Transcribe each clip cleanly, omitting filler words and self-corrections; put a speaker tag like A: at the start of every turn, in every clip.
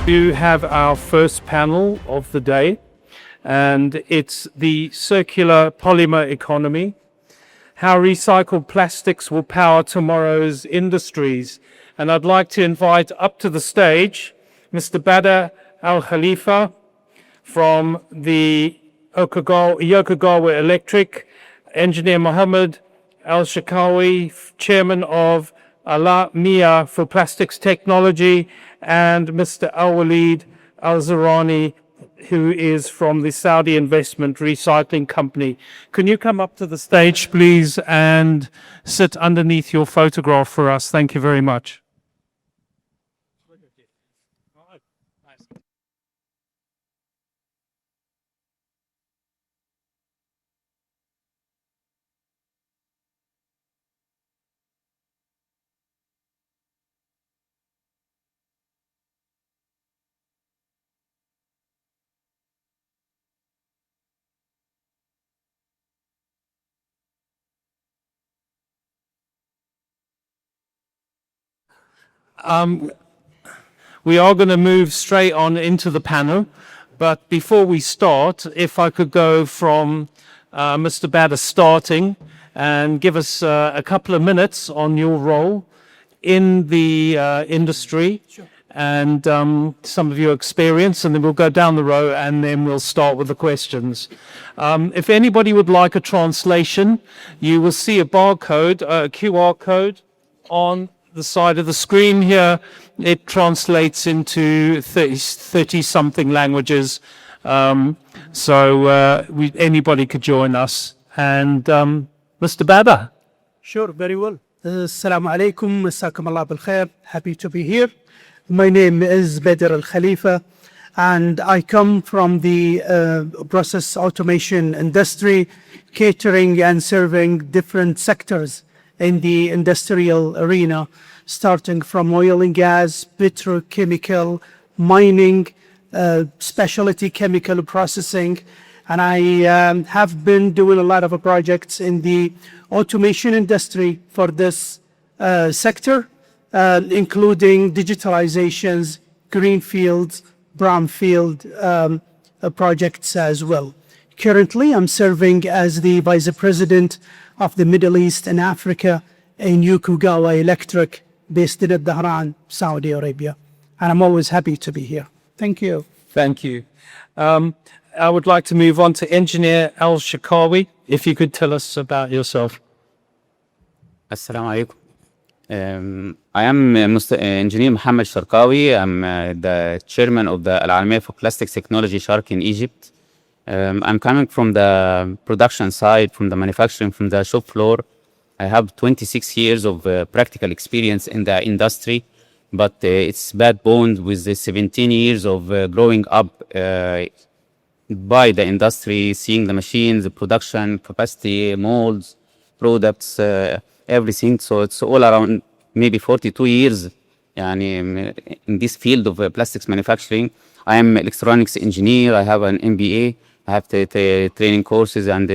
A: We have our first panel of the day, and it's the circular polymer economy, how recycled plastics will power tomorrow's industries. And I'd like to invite up to the stage Mr. Badr Al Khalifa from the Yokogawa Electric, Engineer Mohammed Al Shakawi, Chairman of Ala Mia for Plastics Technology, and Mr. Al Walid Al Zarani, who is from the Saudi Investment Recycling Company. Can you come up to the stage, please, and sit underneath your photograph for us? Thank you very much. We are going to move straight on into the panel, but before we start, if I could go from Mr. Badr starting and give us a couple of minutes on your role in the industry. Sure. And some of your experience, and then we'll go down the row and then we'll start with the questions. If anybody would like a translation, you will see a barcode, a QR code on the side of the screen here. It translates into 30 something languages. So anybody could join us. And Mr. Badr.
B: Sure, very well. Assalamu alaikum, Masakum Allah bil khair. Happy to be here. My name is Badr Al Khalifa, and I come from the process automation industry, catering and serving different sectors in the industrial arena, starting from oil and gas, petrochemical, mining, specialty chemical processing. And I have been doing a lot of projects in the automation industry for this sector, including digitalizations, greenfields, brownfield projects as well. Currently, I'm serving as the Vice President of the Middle East and Africa in Yokogawa Electric, based in Dhahran, Saudi Arabia. And I'm always happy to be here. Thank you.
A: Thank you. I would like to move on to Engineer Al Shakawi. If you could tell us about yourself.
C: Assalamu alaikum. I am Mr. Engineer Mohammed Sharkawi. I'm the chairman of the Al Alamiya for Plastics Technology Shark in Egypt. I'm coming from the production side, from the manufacturing, from the shop floor. I have 26 years of practical experience in the industry, but it's backbone with the 17 years of growing up by the industry, seeing the machines, the production, capacity, molds, products, everything. So it's all around maybe 42 years in this field of plastics manufacturing. I am electronics engineer. I have an MBA. I have training courses and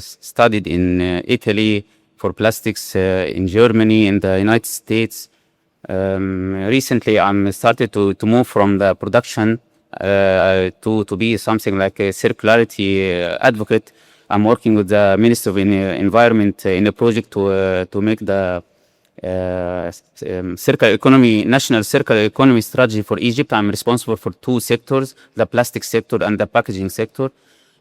C: studied in Italy for plastics, in Germany, in the United States. Recently, I'm started to move from the production to be something like a circularity advocate. I'm working with the Minister of Environment in a project to make the circular economy, national circular economy strategy for Egypt. I'm responsible for two sectors, the plastic sector and the packaging sector.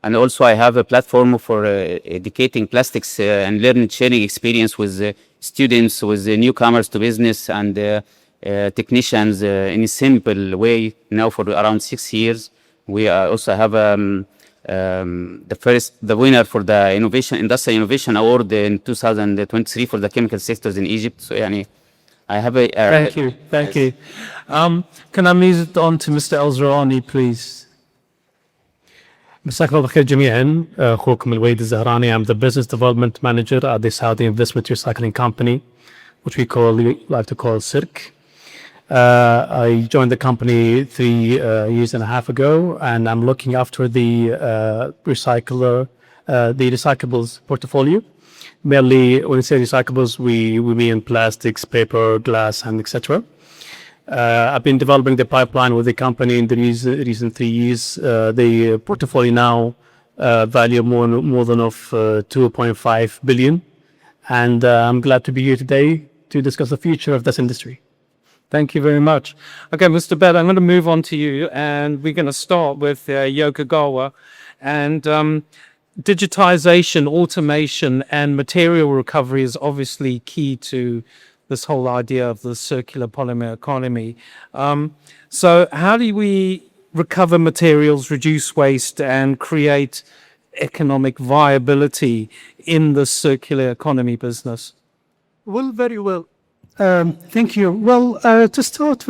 C: And also I have a platform for educating plastics and learning sharing experience with students, with newcomers to business and technicians in a simple way now for around 6 years. We also have the winner for the Industrial Innovation Award in 2023 for the chemical sectors in Egypt. So I have a...
A: Thank you. Can I move it on to Mr. Al Zarani, please?
D: مساكم الله بالخير جميعا. اخوكم الوليد الزهراني. I'm the business development manager at the Saudi Investment Recycling Company, which we like to call SIRC. I joined the company 3 years and a half ago, and I'm looking after the recyclables portfolio. Mainly, when we say recyclables, we mean plastics, paper, glass, and etc. I've been developing the pipeline with the company in the recent 3 years. The portfolio now value more than of 2.5 billion. And I'm glad to be here today to discuss the future of this industry.
A: Thank you very much. Okay, Mr. Bed, I'm going to move on to you, and we're going to start with Yokogawa. And digitization, automation, and material recovery is obviously key to this whole idea of the circular polymer economy. So how do we recover materials, reduce waste, and create economic viability in the circular economy business?
B: Well, very well. Thank you. Well, to start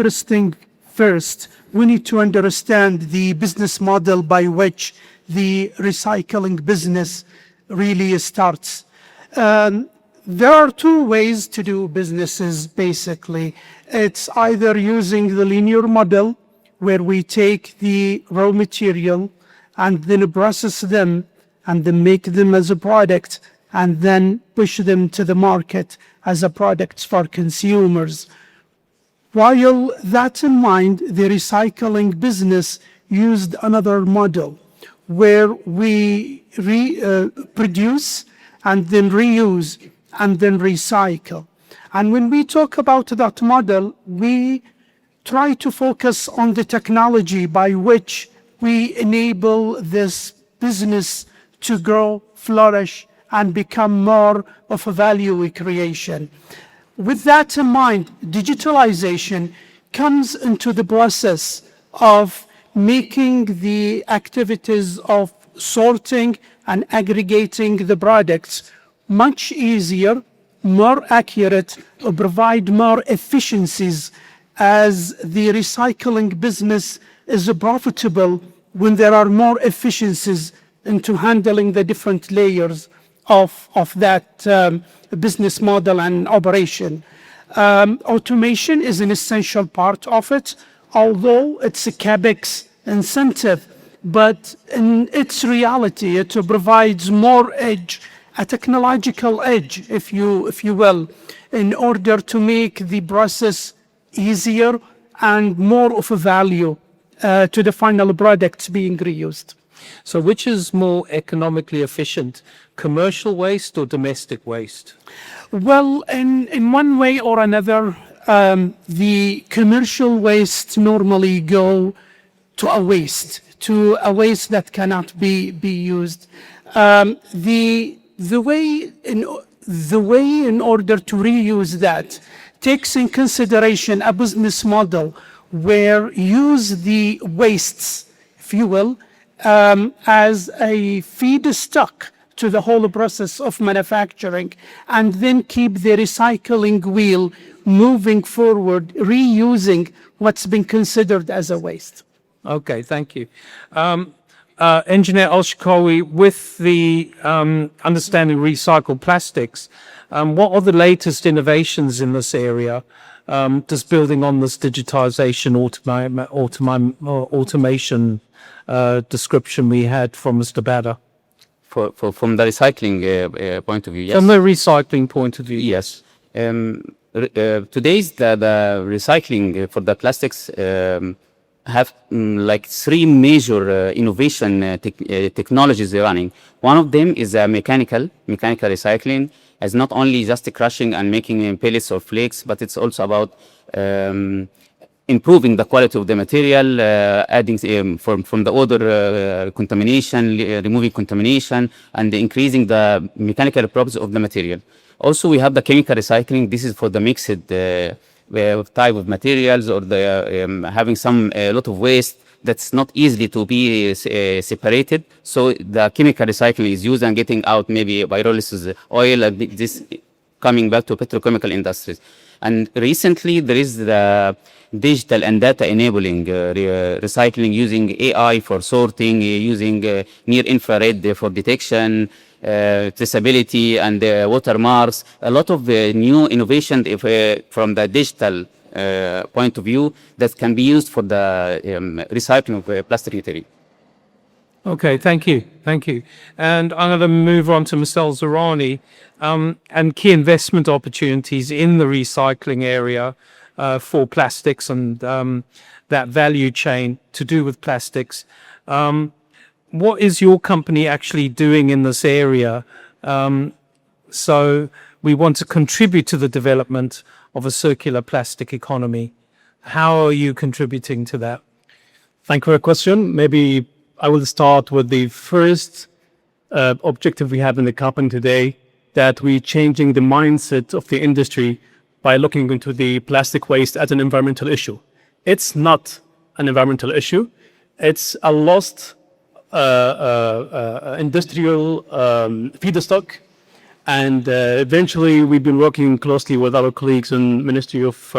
B: first, we need to understand the business model by which the recycling business really starts. There are two ways to do businesses, basically. It's either using the linear model, where we take the raw material and then process them and then make them as a product and then push them to the market as a product for consumers. While that in mind, the recycling business used another model where we produce and then reuse and then recycle. And when we talk about that model, we try to focus on the technology by which we enable this business to grow, flourish, and become more of a value creation. With that in mind, digitalization comes into the process of making the activities of sorting and aggregating the products much easier, more accurate, or provide more efficiencies, as the recycling business is profitable when there are more efficiencies into handling the different layers of that business model and operation. Automation is an essential part of it, although it's a CapEx incentive, but in its reality, it provides more edge, a technological edge, if you will, in order to make the process easier and more of a value to the final products being reused.
A: So which is more economically efficient, commercial waste or domestic waste?
B: Well, in one way or another, the commercial waste normally go to a waste that cannot be used. The way in order to reuse that takes in consideration a business model where use the wastes, if you will, as a feedstock to the whole process of manufacturing, and then keep the recycling wheel moving forward, reusing what's been considered as a waste.
A: Okay, thank you. Engineer Al-Shikawi, with the understanding recycled plastics, what are the latest innovations in this area, just building on this digitization, automation description we had from Mr. Bader?
C: From the recycling point of view, yes.
A: From the recycling point of view?
C: Yes. Today's the recycling for the plastics have like three major innovation technologies running. One of them is mechanical recycling, as not only just crushing and making pellets or flakes, but it's also about improving the quality of the material, adding from the odor contamination, removing contamination, and increasing the mechanical properties of the material. Also, we have the chemical recycling. This is for the mixed type of materials, or the having a lot of waste that's not easily to be separated. So the chemical recycling is used and getting out maybe pyrolysis oil, this coming back to petrochemical industries. And recently there is the digital and data enabling recycling, using AI for sorting, using near infrared for detection, traceability, and watermarks. A lot of new innovation from the digital point of view that can be used for the recycling of plastic material.
A: Okay, thank you. And I'm going to move on to Mr. Al-Zarani, and key investment opportunities in the recycling area. for plastics and that value chain to do with plastics. What is your company actually doing in this area? So we want to contribute to the development of a circular plastic economy. How are you contributing to that?
D: Thank you for your question. Maybe I will start with the first objective we have in the company today, that we're changing the mindset of the industry by looking into the plastic waste as an environmental issue. It's not an environmental issue. It's a lost industrial feedstock. And eventually, we've been working closely with our colleagues in Ministry of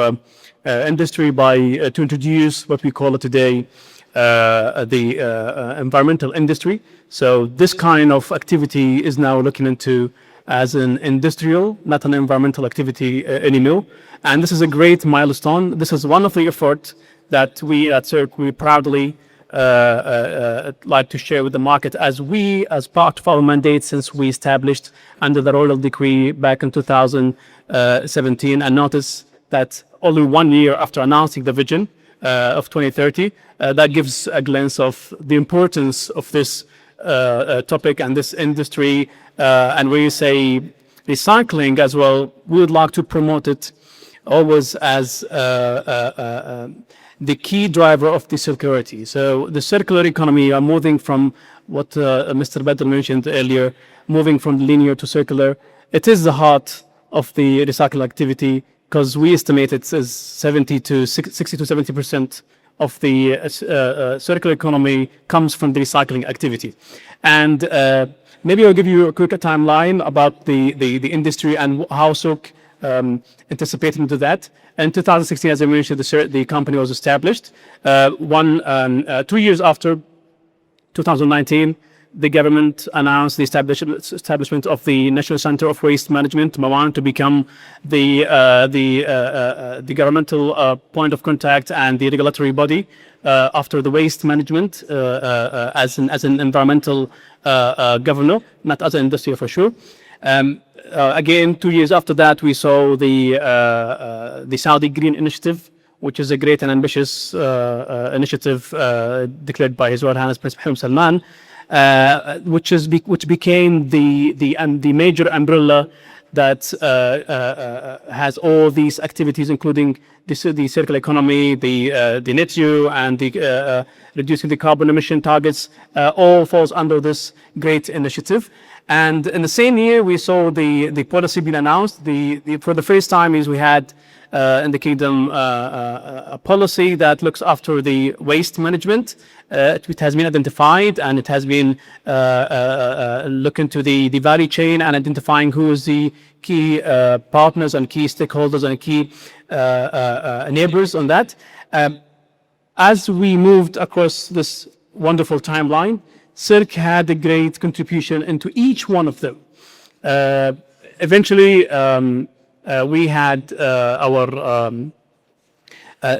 D: Industry to introduce what we call it today the environmental industry. So this kind of activity is now looking into as an industrial, not an environmental activity anymore. And this is a great milestone. This is one of the efforts that we at CIRC, we proudly like to share with the market as part of our mandate since we established under the Royal Decree back in 2017. And notice that only 1 year after announcing the vision of 2030, that gives a glance of the importance of this topic and this industry. And when you say recycling as well, we would like to promote it always as the key driver of the circularity. So the circular economy are moving from what Mr. Badr mentioned earlier, moving from linear to circular. It is the heart of the recycling activity because we estimate it as 60 to 70% of the circular economy comes from the recycling activity. And maybe I'll give you a quick timeline about the industry and how CIRC anticipated into that. In 2016, as I mentioned, the company was established. 2 years after 2019, the government announced the establishment of the National Center of Waste Management, MAWAN, to become the governmental point of contact and the regulatory body after the waste management as an environmental governor, not as an industry for sure. Again, 2 years after that, we saw the Saudi Green Initiative, which is a great and ambitious initiative declared by His Royal Highness Prince Mohammed Salman, which became the major umbrella that has all these activities, including the circular economy, the net zero, and the reducing the carbon emission targets, all falls under this great initiative. And in the same year, we saw the policy being announced. For the first time, we had in the kingdom a policy that looks after the waste management. It has been identified, and it has been looking to the value chain and identifying who is the key partners and key stakeholders and key neighbors on that. As we moved across this wonderful timeline, CIRC had a great contribution into each one of them. Eventually, we had our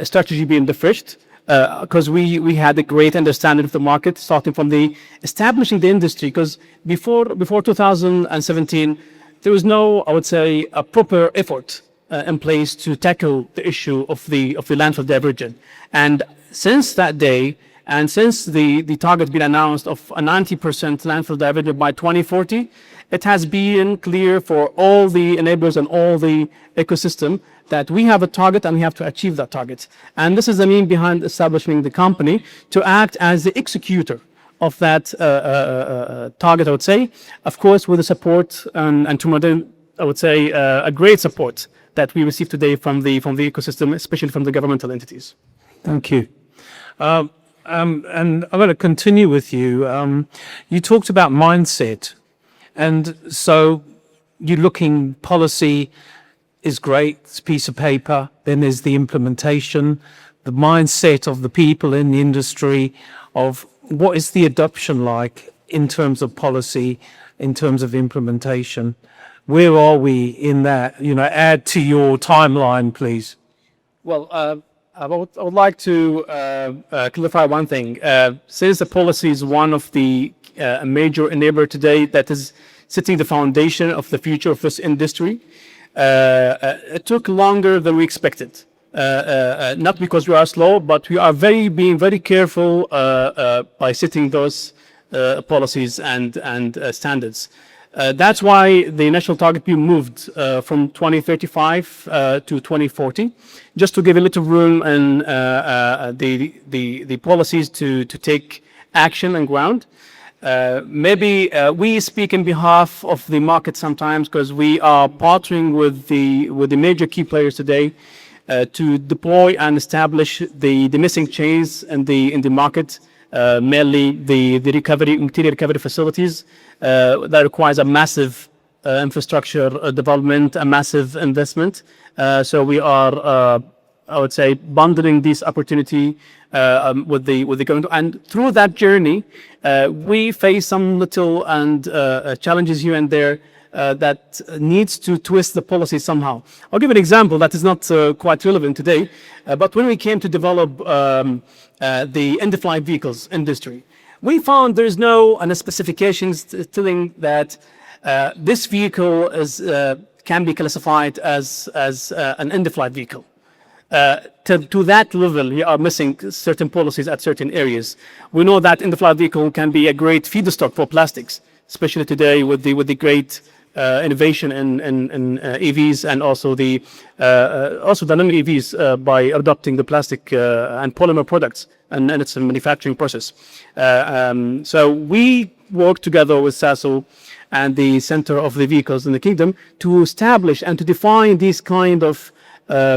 D: strategy being refreshed because we had a great understanding of the market, starting from the establishing the industry. Because before 2017, there was no, I would say, a proper effort in place to tackle the issue of the landfill diversion. And since that day, and since the target been announced of a 90% landfill diversion by 2040, it has been clear for all the enablers and all the ecosystem that we have a target and we have to achieve that target. And this is the mean behind establishing the company to act as the executor of that target, I would say, of course, with the support and to modern, I would say, a great support that we receive today from the ecosystem, especially from the governmental entities.
A: Thank you. And I'm going to continue with you. You talked about mindset. And so you're looking, policy is great, it's a piece of paper. Then there's the implementation, the mindset of the people in the industry of what is the adoption like in terms of policy, in terms of implementation. Where are we in that? Add to your timeline, please.
D: Well, I would like to clarify one thing. Since the policy is one of the major enabler today that is setting the foundation of the future of this industry, it took longer than we expected. not because we are slow, but we are being very careful by setting those policies and standards. That's why the national target we moved from 2035 to 2040, just to give a little room and the policies to take action and ground. Maybe we speak in behalf of the market sometimes because we are partnering with the major key players today to deploy and establish the missing chains in the market, mainly the material recovery facilities that requires a massive infrastructure development, a massive investment. So we are, I would say, bundling this opportunity with the government, and through that journey, we face some little and challenges here and there that needs to twist the policy somehow. I'll give an example that is not quite relevant today, but when we came to develop the end-of-life vehicles industry, we found there's no specifications telling that this vehicle can be classified as an end-of-life vehicle. To that level, we are missing certain policies at certain areas. We know that end-of-life vehicle can be a great feedstock for plastics, especially today with the great innovation in EVs and also the non-EVs by adopting the plastic and polymer products and its manufacturing process. So we work together with SASO and the Center of the Vehicles in the Kingdom to establish and to define these kind of I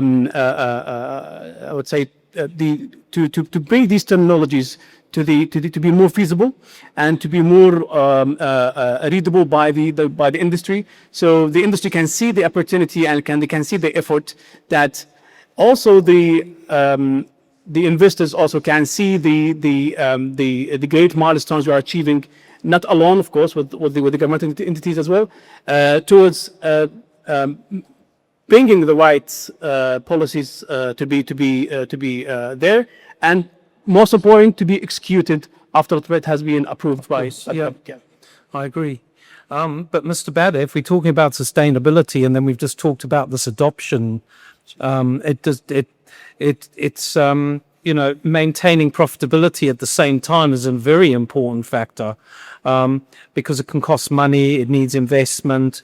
D: would say to bring these terminologies to be more feasible and to be more readable by the industry, so the industry can see the opportunity and they can see the effort that also the investors also can see the great milestones we are achieving, not alone, of course, with the government entities as well, towards bringing the right policies to be there, and most important, to be executed after it has been approved by.
A: Yeah, I agree. But Mr. Bader, if we're talking about sustainability, and then we've just talked about this adoption, it's maintaining profitability at the same time is a very important factor, because it can cost money, it needs investment,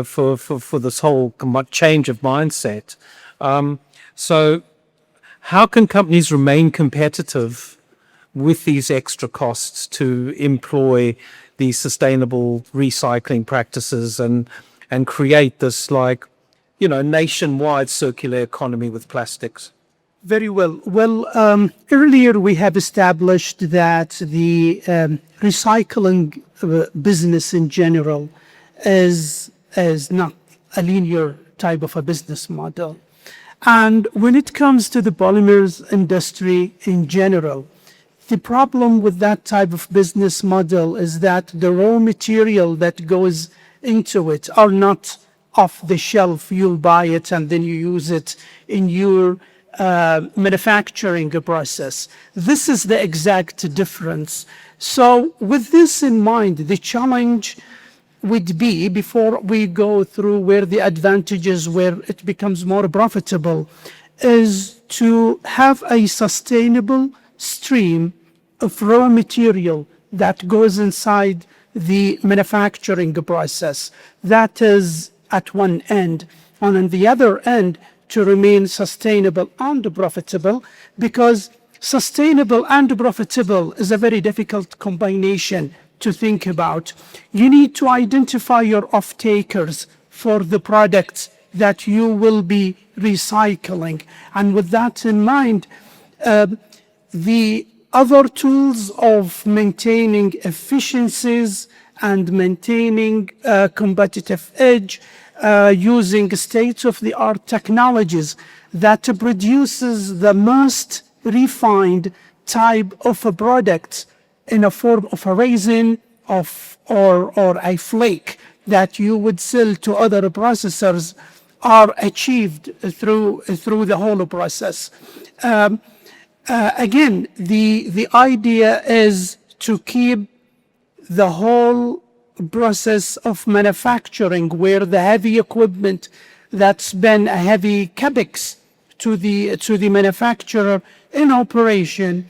A: for this whole change of mindset. So how can companies remain competitive with these extra costs to employ these sustainable recycling practices and create this nationwide circular economy with plastics?
B: Very well. Well, earlier we have established that the recycling business in general is not a linear type of a business model. And when it comes to the polymers industry in general, the problem with that type of business model is that the raw material that goes into it are not off the shelf. You'll buy it and then you use it in your manufacturing process. This is the exact difference. So with this in mind, the challenge would be, before we go through where the advantages, where it becomes more profitable, is to have a sustainable stream of raw material that goes inside the manufacturing process. That is at one end. And on the other end, to remain sustainable and profitable, because sustainable and profitable is a very difficult combination to think about. You need to identify your off-takers for the products that you will be recycling. And with that in mind, the other tools of maintaining efficiencies and maintaining a competitive edge, using state-of-the-art technologies that produces the most refined type of a product in a form of a resin or a flake that you would sell to other processors, are achieved through the whole process. Again, the idea is to keep the whole process of manufacturing, where the heavy equipment that's been a heavy capex to the manufacturer in operation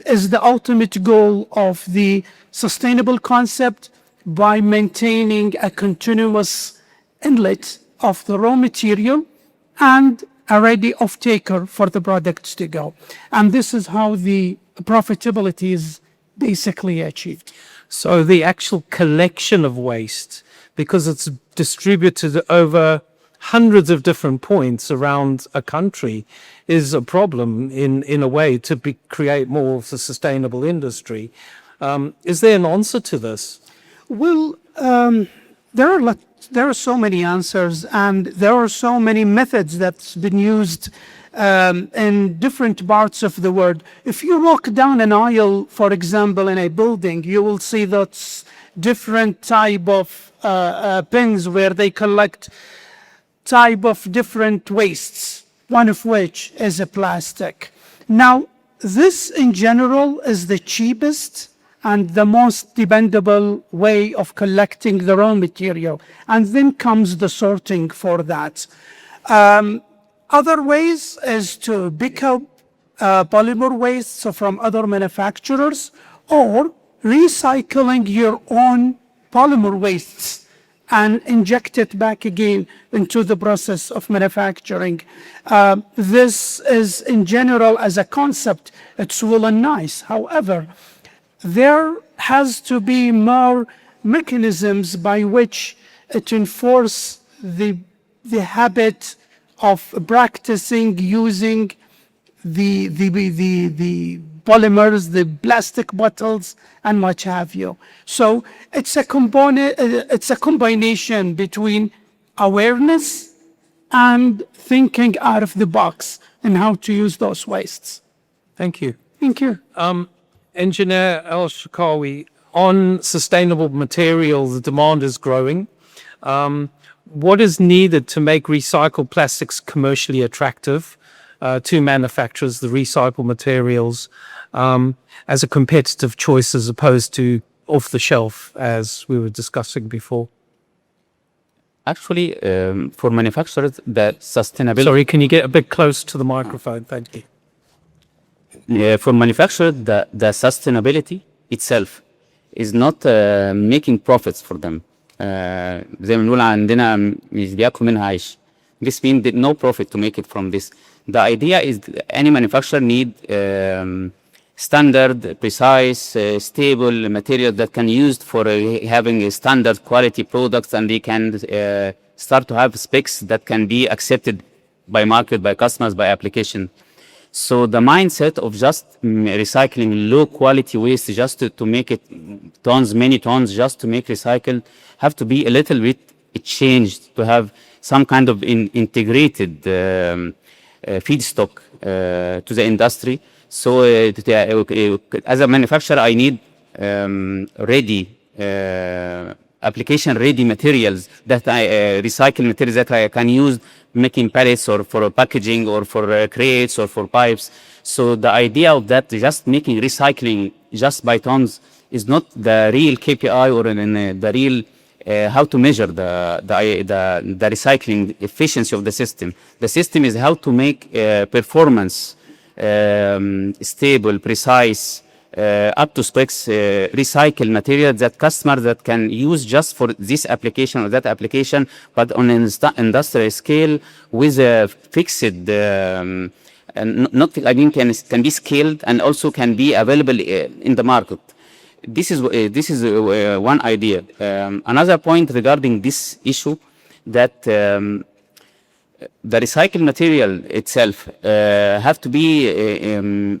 B: is the ultimate goal of the sustainable concept by maintaining a continuous inlet of the raw material and a ready off-taker for the products to go. And this is how the profitability is basically achieved.
A: So the actual collection of waste, because it's distributed over hundreds of different points around a country, is a problem in a way to create more of a sustainable industry. Is there an answer to this?
B: Well, there are so many answers, and there are so many methods that's been used in different parts of the world. If you walk down an aisle, for example, in a building, you will see that's different type of bins where they collect type of different wastes, one of which is a plastic. Now, this in general is the cheapest and the most dependable way of collecting the raw material. And then comes the sorting for that. Other ways is to pick up polymer wastes from other manufacturers, or recycling your own polymer wastes and inject it back again into the process of manufacturing. This is in general as a concept, it's well and nice. However, there has to be more mechanisms by which it enforce the habit of practicing using the polymers, the plastic bottles, and what have you. So it's a combination between awareness and thinking out of the box and how to use those wastes.
A: Thank you.
B: Thank you.
A: Engineer El-Sharkawi, on sustainable materials, the demand is growing. What is needed to make recycled plastics commercially attractive to manufacturers, the recycled materials, as a competitive choice as opposed to off the shelf, as we were discussing before?
C: Actually, for manufacturers, the sustainability.
A: Sorry, can you get a bit close to the microphone? Thank you.
C: For manufacturers, the sustainability itself is not making profits for them. زي ما بنقول عندنا مش بياكلوا منها عيش. This means that no profit to make it from this. The idea is any manufacturer need standard, precise, stable material that can used for having a standard quality products, and they can start to have specs that can be accepted by market, by customers, by application. So the mindset of just recycling low quality waste just to make it tons, many tons, just to make recycle, have to be a little bit changed to have some kind of integrated feedstock to the industry. So as a manufacturer, I need ready application ready materials that I recycle materials that I can use making pallets or for packaging or for crates or for pipes. So the idea of that just making recycling just by tons is not the real KPI or the real how to measure the recycling efficiency of the system. The system is how to make performance stable, precise, up to specs recycle material that customers that can use just for this application or that application, but on an industrial scale with a fixed not I mean can be scaled and also can be available in the market. This is one idea. Another point regarding this issue that the recycled material itself have to be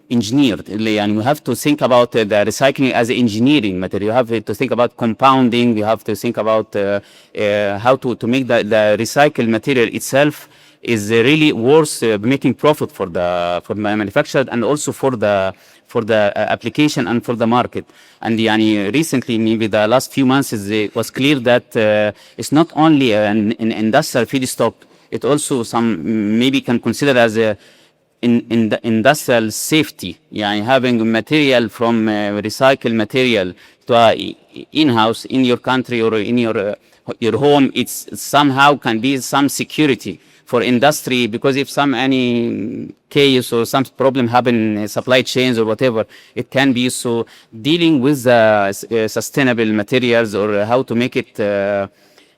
C: engineered, and you have to think about the recycling as engineering material. You have to think about compounding. You have to think about how to make the recycled material itself is really worth making profit for the manufacturer and also for the application and for the market. And recently, maybe the last few months, it was clear that it's not only an industrial feedstock. It also some maybe can consider as in the industrial safety. Having material from recycled material to in-house in your country or in your home, it's somehow can be some security for industry, because if any case or some problem happen in supply chains or whatever, it can be used. So dealing with sustainable materials, or how to make it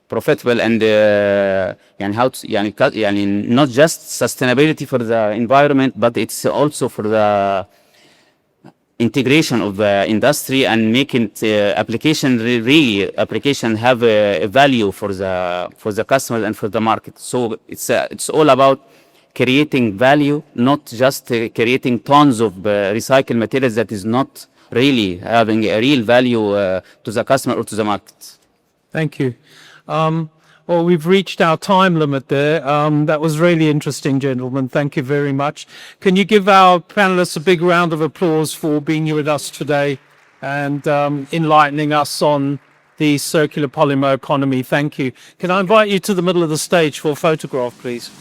C: profitable, and يعني how to يعني not just sustainability for the environment, but it's also for the integration of the industry, and making really application have a value for the customers and for the market. So it's all about creating value, not just creating tons of recycled materials that is not really having a real value to the customer or to the market.
A: Thank you. Well, we've reached our time limit there. That was really interesting, gentlemen. Thank you very much. Can you give our panelists a big round of applause for being here with us today and enlightening us on the circular polymer economy? Thank you. Can I invite you to the middle of the stage for a photograph, please?